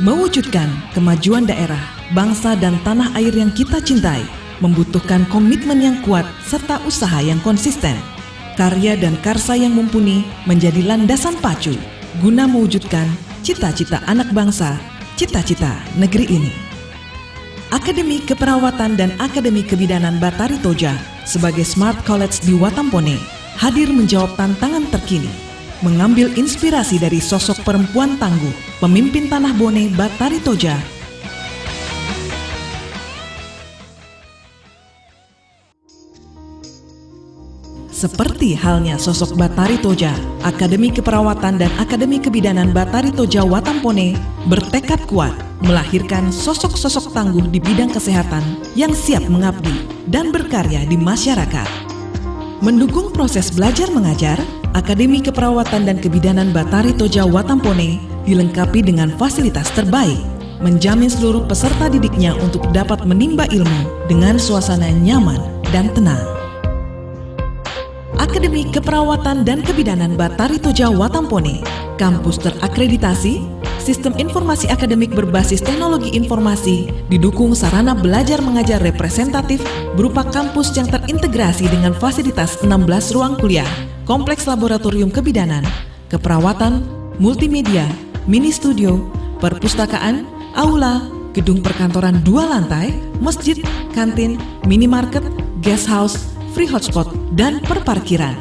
Mewujudkan kemajuan daerah, bangsa dan tanah air yang kita cintai membutuhkan komitmen yang kuat serta usaha yang konsisten. Karya dan karsa yang mumpuni menjadi landasan pacu guna mewujudkan cita-cita anak bangsa, cita-cita negeri ini. Akademi Keperawatan dan Akademi Kebidanan Batari Toja sebagai Smart College di Watampone hadir menjawab tantangan terkini, mengambil inspirasi dari sosok perempuan tangguh, pemimpin tanah Bone Batari Toja. Seperti halnya sosok Batari Toja, Akademi Keperawatan dan Akademi Kebidanan Batari Toja Watampone bertekad kuat melahirkan sosok-sosok tangguh di bidang kesehatan yang siap mengabdi dan berkarya di masyarakat. Mendukung proses belajar mengajar, Akademi Keperawatan dan Kebidanan Batari Toja Watampone dilengkapi dengan fasilitas terbaik, menjamin seluruh peserta didiknya untuk dapat menimba ilmu dengan suasana nyaman dan tenang. Akademi Keperawatan dan Kebidanan Batari Toja Watampone, kampus terakreditasi, sistem informasi akademik berbasis teknologi informasi, didukung sarana belajar mengajar representatif berupa kampus yang terintegrasi dengan fasilitas 16 ruang kuliah, kompleks laboratorium kebidanan, keperawatan, multimedia, mini studio, perpustakaan, aula, gedung perkantoran 2 lantai, masjid, kantin, minimarket, guest house, free hotspot, dan perparkiran.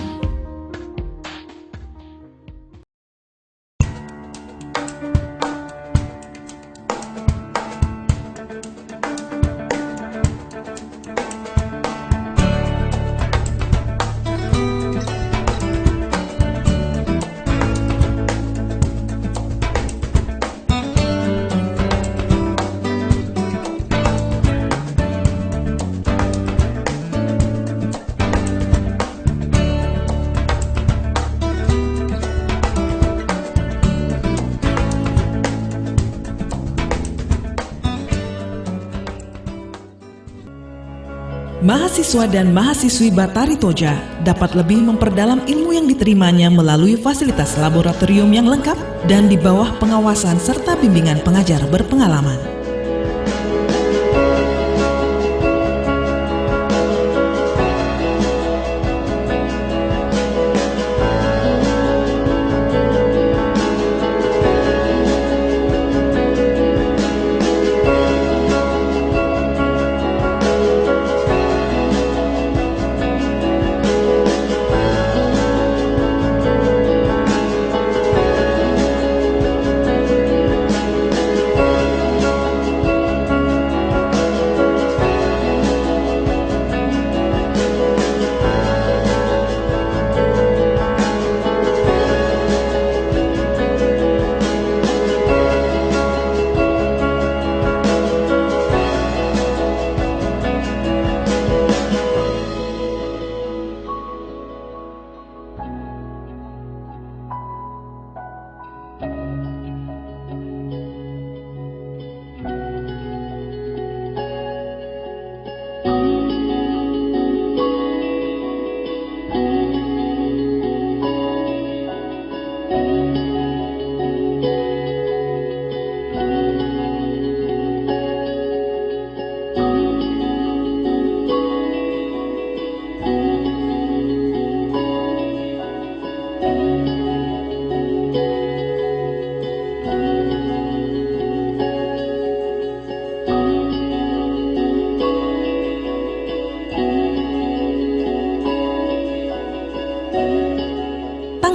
Mahasiswa dan mahasiswi Batari Toja dapat lebih memperdalam ilmu yang diterimanya melalui fasilitas laboratorium yang lengkap dan di bawah pengawasan serta bimbingan pengajar berpengalaman.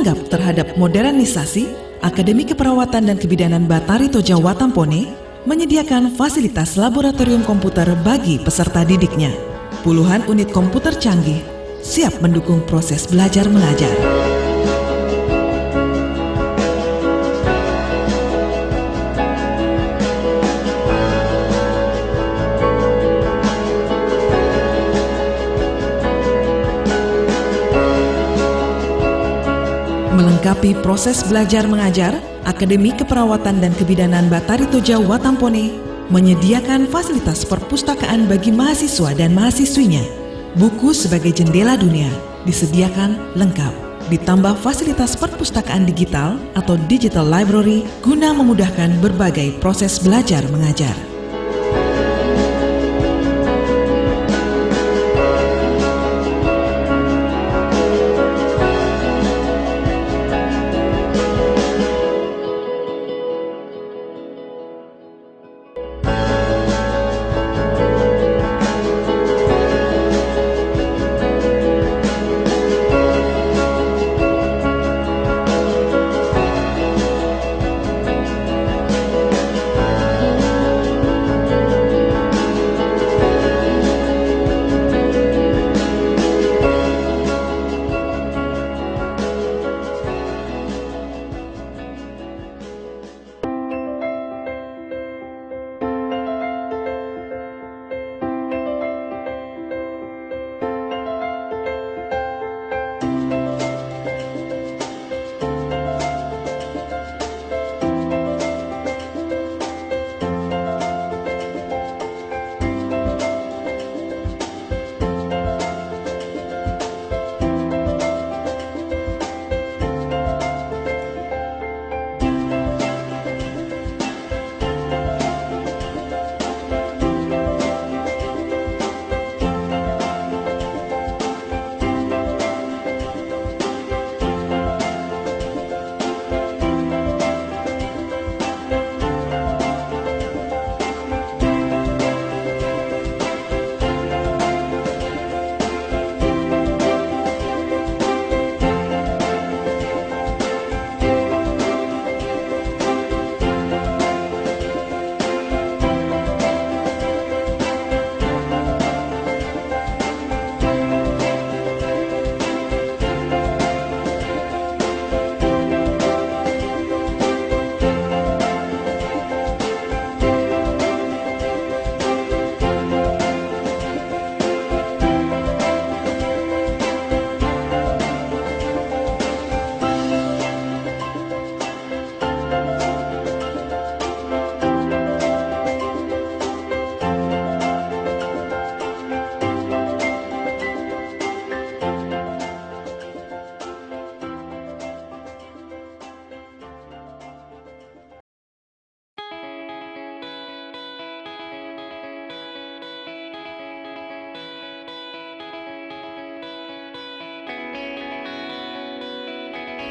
Tanggap terhadap modernisasi, Akademi Keperawatan dan Kebidanan Batari Toja Watampone menyediakan fasilitas laboratorium komputer bagi peserta didiknya. Puluhan unit komputer canggih siap mendukung proses belajar mengajar. Melengkapi proses belajar mengajar, Akademi Keperawatan dan Kebidanan Batari Toja Watampone menyediakan fasilitas perpustakaan bagi mahasiswa dan mahasiswinya. Buku sebagai jendela dunia disediakan lengkap. ditambah fasilitas perpustakaan digital atau digital library guna memudahkan berbagai proses belajar mengajar.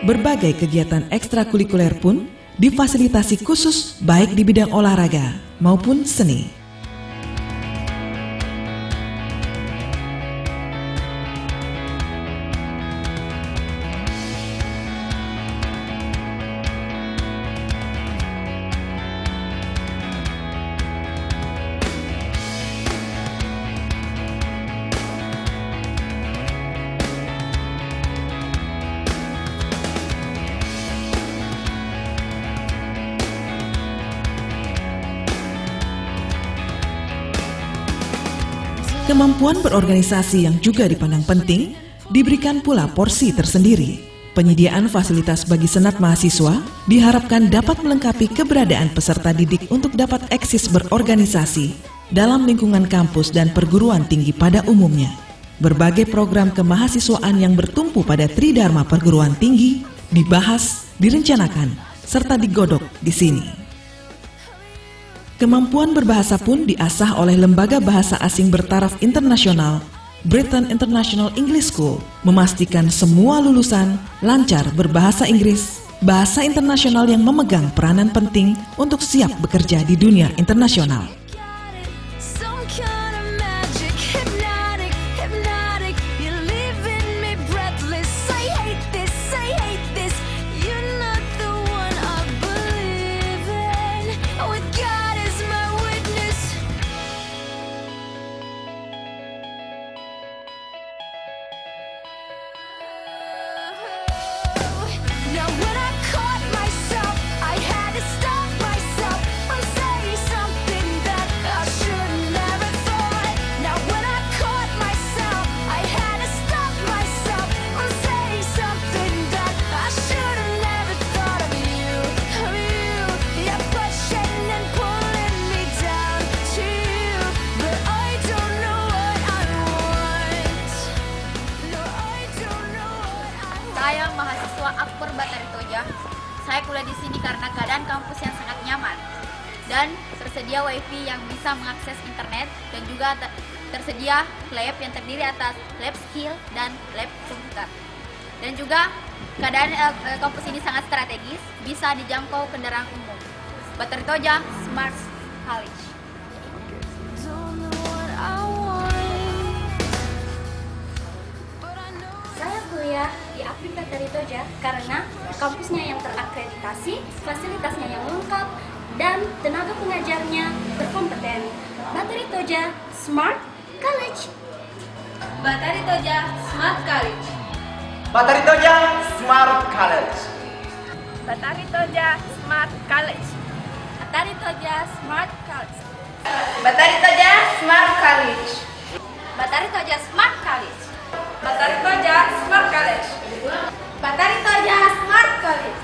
Berbagai kegiatan ekstrakurikuler pun difasilitasi khusus baik di bidang olahraga maupun seni. Kemampuan berorganisasi yang juga dipandang penting, diberikan pula porsi tersendiri. Penyediaan fasilitas bagi senat mahasiswa diharapkan dapat melengkapi keberadaan peserta didik untuk dapat eksis berorganisasi dalam lingkungan kampus dan perguruan tinggi pada umumnya. Berbagai program kemahasiswaan yang bertumpu pada Tridharma perguruan tinggi dibahas, direncanakan, serta digodok di sini. Kemampuan berbahasa pun diasah oleh Lembaga Bahasa Asing Bertaraf Internasional, Britain International English School, memastikan semua lulusan lancar berbahasa Inggris, bahasa internasional yang memegang peranan penting untuk siap bekerja di dunia internasional. When I caught myself, I had to stop myself from saying something that Saya kuliah di sini karena keadaan kampus yang sangat nyaman dan tersedia wifi yang bisa mengakses internet, dan juga tersedia lab yang terdiri atas lab skill dan lab komputer. Dan juga keadaan kampus ini sangat strategis, bisa dijangkau kendaraan umum. Batari Toja Smart College. Saya kuliah di Aplik Batari Toja karena kampusnya yang terakreditasi, fasilitasnya yang lengkap, dan tenaga pengajarnya berkompeten. Batari Toja Smart College. Batari Toja Smart College. Batari Toja Smart College. Batari Toja Smart College. Batari Toja Smart College. Batari Toja Smart College. Batari Toja Smart College. Batari Toja Smart College. Batari Toja Smart College.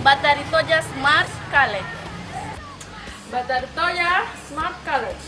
Batari Toja Smart College. Batari Toja Smart College.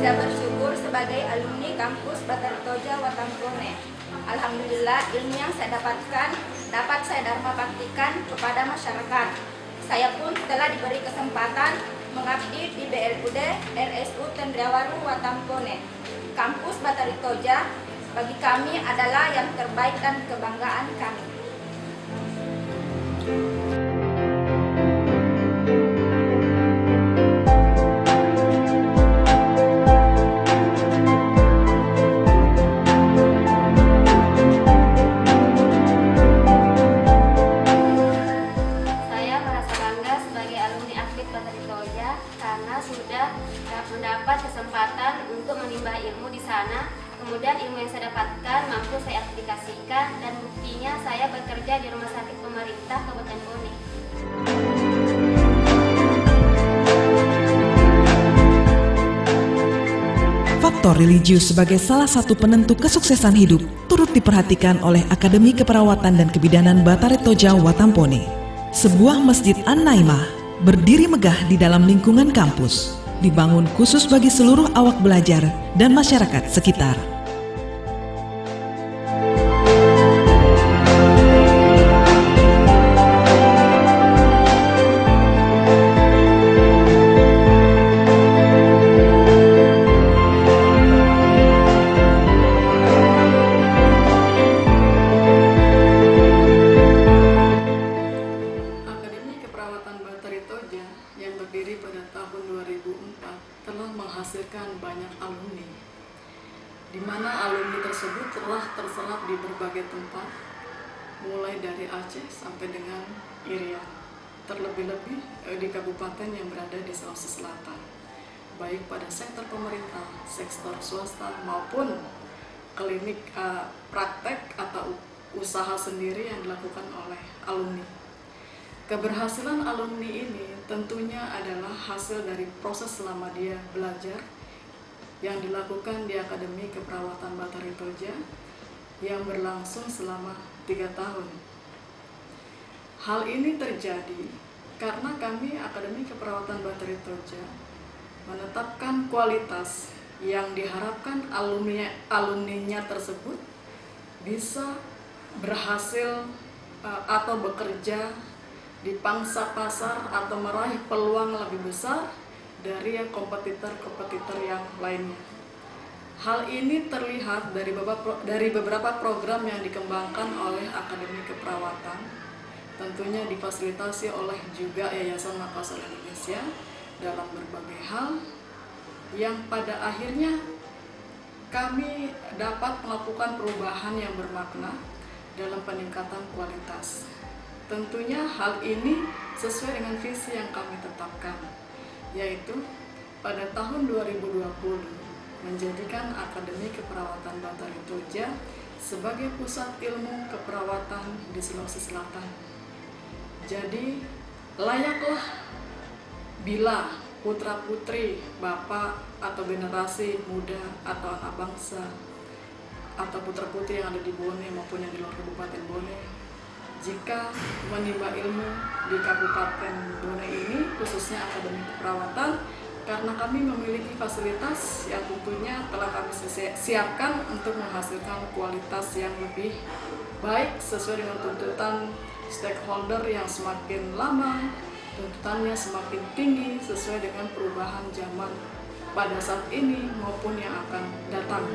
Saya bersyukur sebagai alumni kampus Batari Toja Watampone. Alhamdulillah, ilmu yang saya dapatkan dapat saya dharma baktikan kepada masyarakat. Saya pun telah diberi kesempatan mengabdi di BLUD RSU Tendriawaru Watampone. Kampus Batari Toja bagi kami adalah yang terbaik dan kebanggaan kami. Karena sudah mendapat kesempatan untuk menimba ilmu di sana. Kemudian ilmu yang saya dapatkan mampu saya aplikasikan, dan buktinya saya bekerja di rumah sakit pemerintah Kabupaten Bone. Faktor religius sebagai salah satu penentu kesuksesan hidup turut diperhatikan oleh Akademi Keperawatan dan Kebidanan Batari Toja Watampone. Sebuah masjid An-Naimah berdiri megah di dalam lingkungan kampus, dibangun khusus bagi seluruh awak belajar dan masyarakat sekitar. Yang berdiri pada tahun 2004 telah menghasilkan banyak alumni, di mana alumni tersebut telah tersebar di berbagai tempat, mulai dari Aceh sampai dengan Irian, terlebih-lebih di kabupaten yang berada di Sulawesi Selatan, baik pada sektor pemerintah, sektor swasta, maupun klinik praktek atau usaha sendiri yang dilakukan oleh alumni. Keberhasilan alumni ini tentunya adalah hasil dari proses selama dia belajar yang dilakukan di Akademi Keperawatan Batari Toja yang berlangsung selama 3 tahun. Hal ini terjadi karena kami Akademi Keperawatan Batari Toja menetapkan kualitas yang diharapkan alumninya tersebut bisa berhasil atau bekerja di pangsa pasar atau meraih peluang lebih besar dari kompetitor-kompetitor yang lainnya. Hal ini terlihat dari beberapa program yang dikembangkan oleh Akademi Keperawatan, tentunya difasilitasi oleh juga Yayasan Makassar Indonesia dalam berbagai hal, yang pada akhirnya kami dapat melakukan perubahan yang bermakna dalam peningkatan kualitas. Tentunya hal ini sesuai dengan visi yang kami tetapkan, yaitu pada tahun 2020 menjadikan Akademi Keperawatan Batari Toja sebagai pusat ilmu keperawatan di Sulawesi Selatan. Jadi layaklah bila putra-putri, bapak atau generasi muda atau anak bangsa atau putra-putri yang ada di Bone maupun yang di luar Kabupaten Bone, jika menimba ilmu di Kabupaten Bone ini, khususnya Akademi Keperawatan, karena kami memiliki fasilitas yang tentunya telah kami siapkan untuk menghasilkan kualitas yang lebih baik sesuai dengan tuntutan stakeholder yang semakin lama, tuntutannya semakin tinggi sesuai dengan perubahan zaman pada saat ini maupun yang akan datang.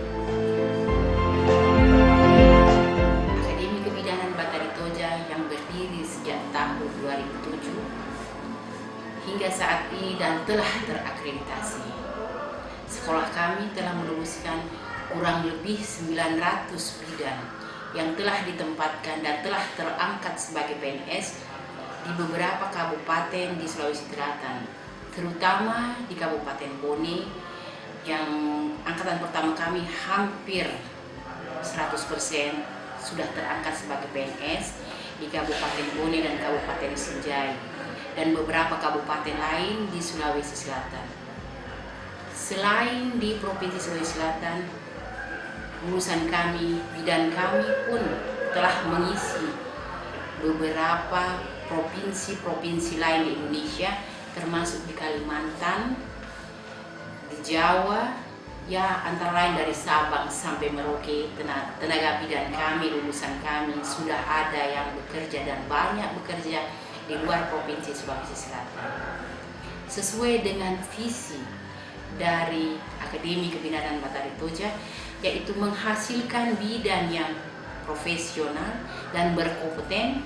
Akademi Kebidanan Batari Toja yang berdiri sejak tahun 2007 hingga saat ini dan telah terakreditasi. Sekolah kami telah meluluskan kurang lebih 900 bidan yang telah ditempatkan dan telah terangkat sebagai PNS di beberapa kabupaten di Sulawesi Selatan, terutama di Kabupaten Bone yang angkatan pertama kami hampir 100% sudah terangkat sebagai PNS di Kabupaten Bone dan Kabupaten Sinjai dan beberapa kabupaten lain di Sulawesi Selatan. Selain di Provinsi Sulawesi Selatan, lulusan kami, bidan kami pun telah mengisi beberapa provinsi-provinsi lain di Indonesia, termasuk di Kalimantan, di Jawa, ya antara lain dari Sabang sampai Merauke. Tenaga bidan kami, lulusan kami sudah ada yang bekerja dan banyak bekerja di luar Provinsi Sulawesi Selatan. Sesuai dengan visi dari Akademi Kebidanan Batari Toja, yaitu menghasilkan bidan yang profesional dan berkompeten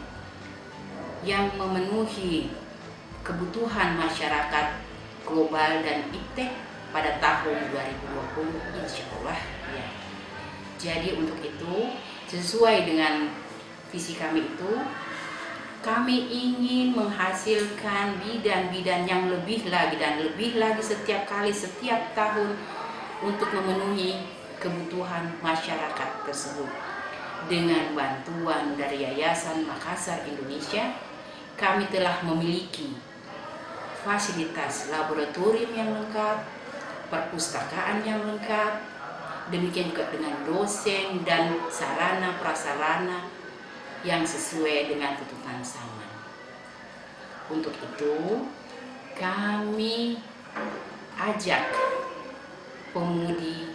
yang memenuhi kebutuhan masyarakat global dan iptek pada tahun 2020 insya Allah ya. Jadi untuk itu sesuai dengan visi kami itu, kami ingin menghasilkan bidan-bidan yang lebih lagi dan lebih lagi setiap kali, setiap tahun untuk memenuhi kebutuhan masyarakat tersebut. Dengan bantuan dari Yayasan Makassar Indonesia, kami telah memiliki fasilitas laboratorium yang lengkap, perpustakaan yang lengkap, demikian juga dengan dosen dan sarana prasarana yang sesuai dengan tuntutan zaman. Untuk itu, kami ajak pemudi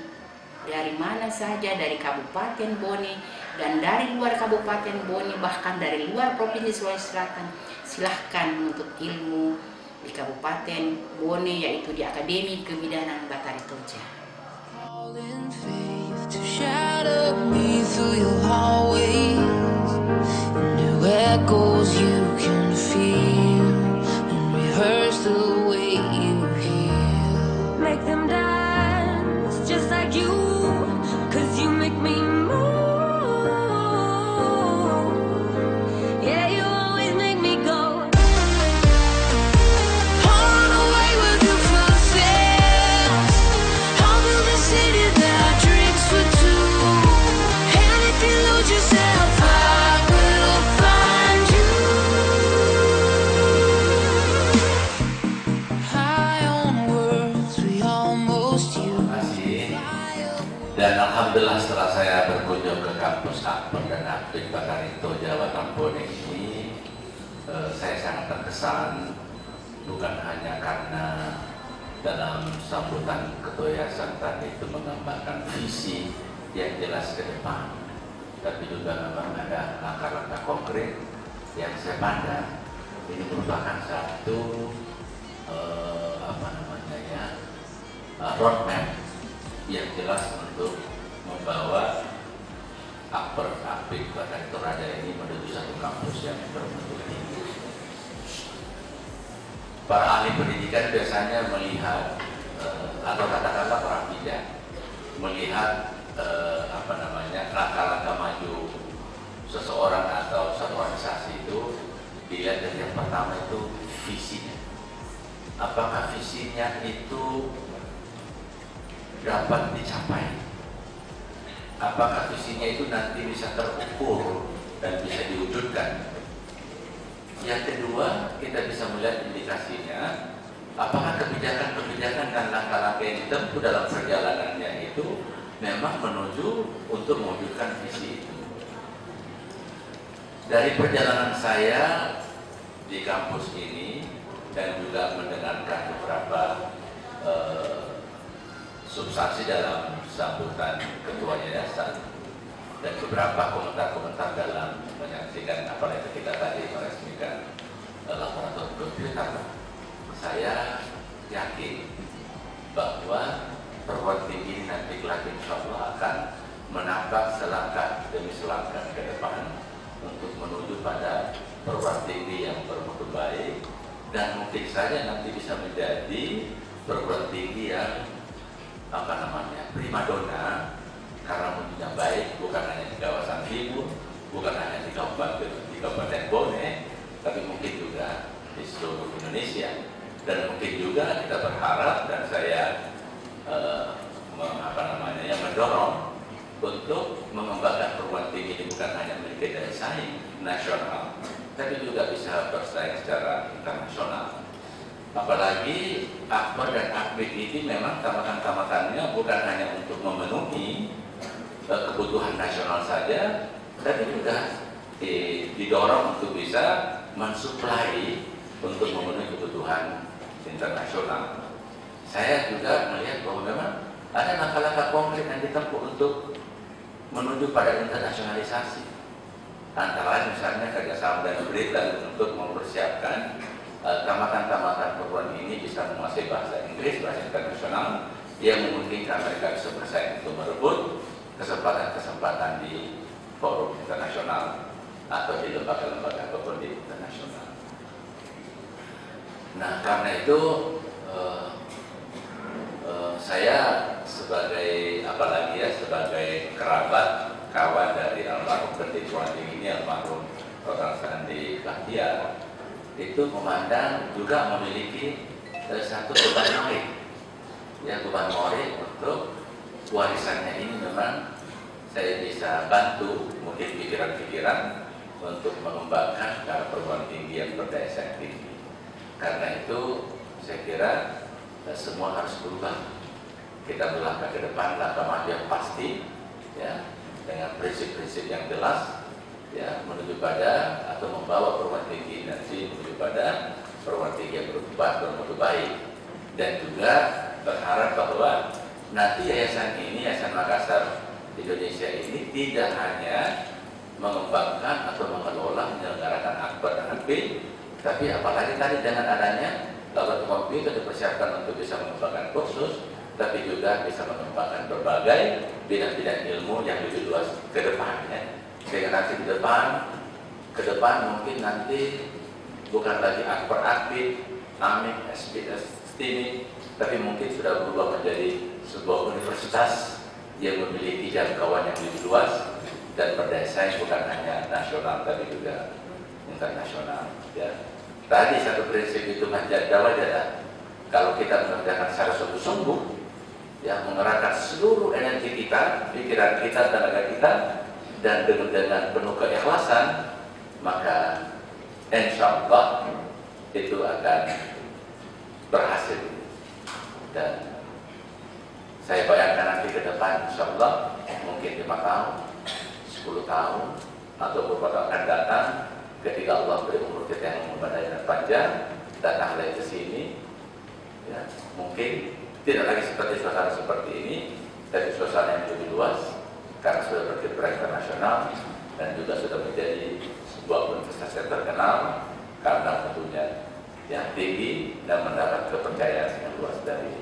dari mana saja, dari Kabupaten Bone dan dari luar Kabupaten Bone, bahkan dari luar Provinsi Sulawesi Selatan, silahkan menuntut ilmu di Kabupaten Bone, yaitu di Akademi Kebidanan Batari Toja. Dan alhamdulillah setelah saya berkunjung ke kampus Akper dan Aktif Batari Toja Bone ini, saya sangat terkesan, bukan hanya karena dalam sambutan Ketua Yayasan tadi itu menggambarkan visi yang jelas ke depan, tapi juga memang ada langkah-langkah konkret yang saya pandang ini merupakan satu roadmap yang jelas untuk membawa Aktif Batari Toja ini menuju satu kampus yang bermutu tinggi. Para ahli pendidikan biasanya melihat atau katakanlah para bidan melihat langkah-langkah maju seseorang atau satu organisasi itu dilihat dari yang pertama itu visinya. Apakah visinya itu dapat dicapai? Apakah visinya itu nanti bisa terukur dan bisa diwujudkan? Yang kedua, kita bisa melihat indikasinya, apakah kebijakan-kebijakan dan langkah-langkah yang ditempuh dalam perjalanannya itu memang menuju untuk mewujudkan visi itu. Dari perjalanan saya di kampus ini dan juga mendengarkan beberapa substansi dalam sambutan ketua yayasan dan beberapa komentar-komentar dalam menyaksikan apalagi kita tadi meresmikan laboratorium komputer, saya yakin bahwa perguruan tinggi ini nanti kelak insya Allah akan menambah selangkah demi selangkah ke depan untuk menuju pada perguruan tinggi yang bermutu baik dan mungkin saja nanti bisa menjadi perguruan tinggi yang primadona karena mutunya baik, bukan hanya di kawasan timur, bukan hanya di Kabupaten Bone, tapi mungkin juga di seluruh Indonesia. Dan mungkin juga kita berharap dan saya mendorong untuk mengembangkan perguruan tinggi ini bukan hanya memiliki daya saing nasional, tapi juga bisa bersaing secara internasional. Apalagi Akbar dan Akbid ini memang tamatan-tamatannya bukan hanya untuk memenuhi kebutuhan nasional saja, tapi juga didorong untuk bisa mensuplai untuk memenuhi kebutuhan internasional. Saya juga melihat bahwa memang ada langkah-langkah konkret yang ditempuh untuk menuju pada internasionalisasi. Antara lain misalnya kerjasama dengan Britain untuk mempersiapkan tamatan-tamatan perguruan ini bisa menguasai bahasa Inggris, bahasa internasional yang memungkinkan mereka bisa bersaing untuk merebut kesempatan-kesempatan di forum internasional atau di lembaga-lembaga ataupun di internasional. Nah, karena itu saya sebagai sebagai kerabat kawan dari almarhum Pendiri Perguruan Tinggi ini, almarhum Dr. Sandi Bahtiar, itu memandang juga memiliki satu beban moral, beban moral untuk warisannya ini memang saya bisa bantu mungkin pikiran-pikiran untuk mengembangkan perguruan tinggi yang berdaya saing tinggi. Karena itu saya kira semua harus berubah. Kita melangkah ke depan, langkah maju yang pasti, ya, dengan prinsip-prinsip yang jelas, ya, menuju pada atau membawa perguruan tinggi nanti menuju pada perguruan tinggi yang bermutu baik. Dan juga berharap bahwa nanti yayasan ini, Yayasan Makassar Indonesia ini tidak hanya mengembangkan atau mengelola menyelenggarakan Akbar dan Akbid, tapi apalagi tadi dengan adanya laboratorium komputer dipersiapkan untuk bisa mengembangkan kursus, tapi juga bisa mengembangkan berbagai bidang-bidang ilmu yang lebih luas ke depannya. Sehingga nanti ke depan mungkin nanti bukan lagi Akbar Akbid, Amik, SBS, STIMI, tapi mungkin sudah berubah menjadi sebuah universitas yang memiliki jangkauan yang lebih luas dan berdaya saing bukan hanya nasional tapi juga internasional. Ya. Tadi satu prinsip itu menjadi kalau kita mengerjakan secara sungguh-sungguh, ya, mengerahkan seluruh energi kita, pikiran kita, tenaga kita, dan dengan penuh keikhlasan, maka insya Allah itu akan berhasil. Dan saya bayangkan nanti ke depan insya Allah mungkin 5 tahun, 10 tahun, atau beberapa tahun akan datang, ketika Allah beri umur kita yang memadai dan panjang, datang lagi ke sini, ya, mungkin tidak lagi seperti suasana seperti ini, tapi suasana yang lebih luas karena sudah berkiprah internasional dan juga sudah menjadi sebuah universitas yang terkenal karena tentunya yang tinggi dan mendapat kepercayaan yang luas dari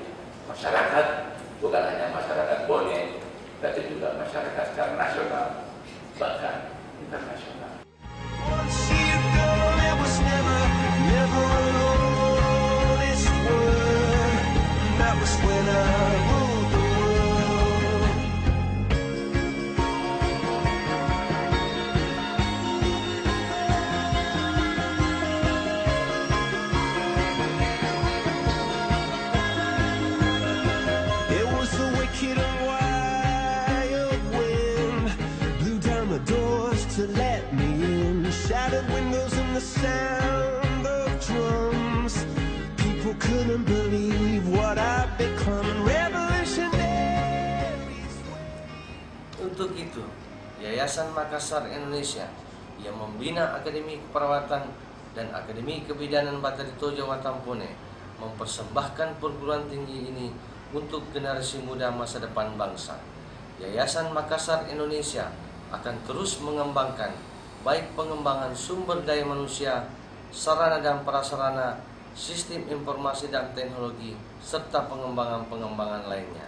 masyarakat, bukan hanya masyarakat Bone, tapi juga masyarakat secara nasional bahkan internasional. Once you go, it was never alone. This world, that was when I ruled the world. the sound of drums. People couldn't believe what I've become. Revolutionaries. Untuk itu, Yayasan Makassar Indonesia yang membina Akademi Keperawatan dan Akademi Kebidanan Batari Toja Watampone mempersembahkan perguruan tinggi ini untuk generasi muda masa depan bangsa. Yayasan Makassar Indonesia akan terus mengembangkan baik pengembangan sumber daya manusia, sarana dan prasarana, sistem informasi dan teknologi, serta pengembangan-pengembangan lainnya.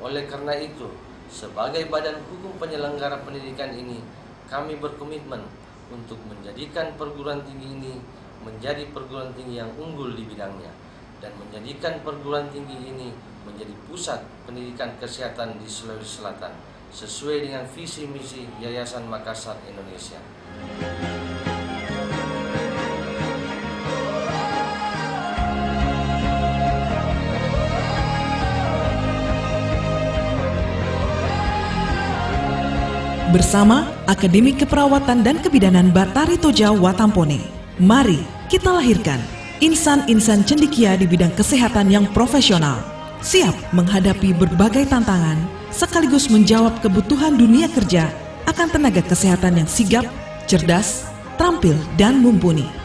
Oleh karena itu, sebagai badan hukum penyelenggara pendidikan ini, kami berkomitmen untuk menjadikan perguruan tinggi ini menjadi perguruan tinggi yang unggul di bidangnya dan menjadikan perguruan tinggi ini menjadi pusat pendidikan kesehatan di Sulawesi Selatan sesuai dengan visi misi Yayasan Makassar Indonesia. Bersama Akademi Keperawatan dan Kebidanan Batari Toja Watampone, mari kita lahirkan insan-insan cendekia di bidang kesehatan yang profesional, siap menghadapi berbagai tantangan, sekaligus menjawab kebutuhan dunia kerja akan tenaga kesehatan yang sigap, cerdas, terampil, dan mumpuni.